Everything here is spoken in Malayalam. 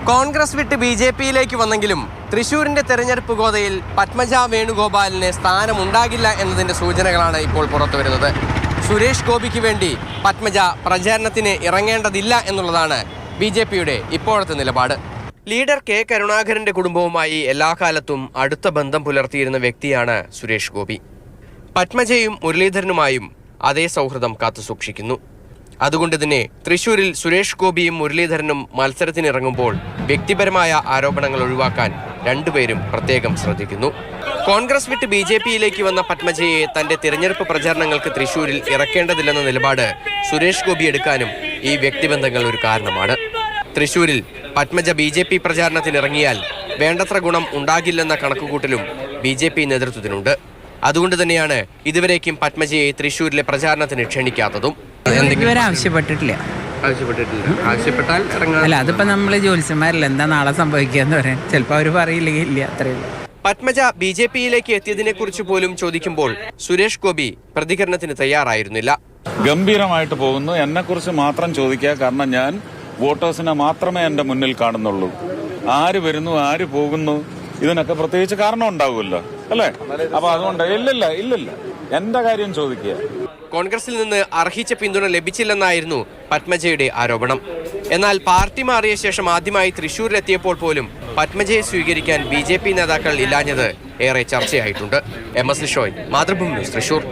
കോൺഗ്രസ് വിട്ട് ബി.ജെ.പിയിലേക്ക് വന്നെങ്കിലും തൃശൂരിന്റെ തെരഞ്ഞെടുപ്പ് ഗോതയിൽ പത്മജ വേണുഗോപാലിന് സ്ഥാനമുണ്ടാകില്ല എന്നതിന്റെ സൂചനകളാണ് ഇപ്പോൾ പുറത്തുവരുന്നത്. സുരേഷ് ഗോപിക്ക് വേണ്ടി പത്മജ പ്രചാരണത്തിന് ഇറങ്ങേണ്ടതില്ല എന്നുള്ളതാണ് ബി.ജെ.പിയുടെ ഇപ്പോഴത്തെ നിലപാട്. ലീഡർ കെ കരുണാകരന്റെ കുടുംബവുമായി എല്ലാ കാലത്തും അടുത്ത ബന്ധം പുലർത്തിയിരുന്ന വ്യക്തിയാണ് സുരേഷ് ഗോപി. പത്മജയും മുരളീധരനുമായും അതേ സൗഹൃദം കാത്തുസൂക്ഷിക്കുന്നു. അതുകൊണ്ട് തന്നെ തൃശൂരിൽ സുരേഷ് ഗോപിയും മുരളീധരനും മത്സരത്തിനിറങ്ങുമ്പോൾ വ്യക്തിപരമായ ആരോപണങ്ങൾ ഒഴിവാക്കാൻ രണ്ടുപേരും പ്രത്യേകം ശ്രദ്ധിക്കുന്നു. കോൺഗ്രസ് വിട്ട് ബി.ജെ.പിയിലേക്ക് വന്ന പത്മജയെ തന്റെ തിരഞ്ഞെടുപ്പ് പ്രചാരണങ്ങൾക്ക് തൃശൂരിൽ ഇറക്കേണ്ടതില്ലെന്ന നിലപാട് സുരേഷ് ഗോപി എടുക്കാനും ഈ വ്യക്തിബന്ധങ്ങൾ ഒരു കാരണമാണ്. തൃശൂരിൽ പത്മജ ബി.ജെ.പി പ്രചാരണത്തിനിറങ്ങിയാൽ വേണ്ടത്ര ഗുണം ഉണ്ടാകില്ലെന്ന കണക്കുകൂട്ടലും ബി.ജെ.പി നേതൃത്വത്തിനുണ്ട്. അതുകൊണ്ട് തന്നെയാണ് ഇതുവരേക്കും പത്മജയെ തൃശൂരിലെ പ്രചാരണത്തിന് ക്ഷണിക്കാത്തതും. ആവശ്യപ്പെട്ടിട്ടില്ല. അല്ല, അതിപ്പോ നമ്മള് ജ്യോത്സ്യന്മാരല്ല, എന്താ നാളെ സംഭവിക്കാന്ന് പറയാൻ. ചിലപ്പോ അവര് പറയില്ലെങ്കിൽ ഇല്ല, അത്രയേ. പത്മജ ബി.ജെ.പിയിലേക്ക് എത്തിയതിനെ കുറിച്ച് പോലും ചോദിക്കുമ്പോൾ സുരേഷ് ഗോപി പ്രതികരണത്തിന് തയ്യാറായിരുന്നില്ല. ഗംഭീരമായിട്ട് പോകുന്നു. എന്നെ കുറിച്ച് മാത്രം ചോദിക്കുക. കാരണം ഞാൻ വോട്ടേഴ്സിനെ മാത്രമേ എന്റെ മുന്നിൽ കാണുന്നുള്ളൂ. ആര് വരുന്നു, ആര് പോകുന്നു, ഇതിനൊക്കെ പ്രത്യേകിച്ച് കാരണം ഉണ്ടാവുമല്ലോ, അല്ലേ? അപ്പൊ അതുകൊണ്ട് ഇല്ലില്ല എന്റെ കാര്യം ചോദിക്കുക. കോൺഗ്രസിൽ നിന്ന് അർഹിച്ച പിന്തുണ ലഭിച്ചില്ലെന്നായിരുന്നു പത്മജയുടെ ആരോപണം. എന്നാൽ പാർട്ടി മാറിയ ശേഷം ആദ്യമായി തൃശൂരിലെത്തിയപ്പോൾ പോലും പത്മജയെ സ്വീകരിക്കാൻ ബി.ജെ.പി നേതാക്കൾ ഇല്ലാഞ്ഞത് ഏറെ ചർച്ചയായിട്ടുണ്ട്. എം.എസ്. ലിഷോയ്, മാതൃഭൂമി ന്യൂസ്, തൃശൂർ.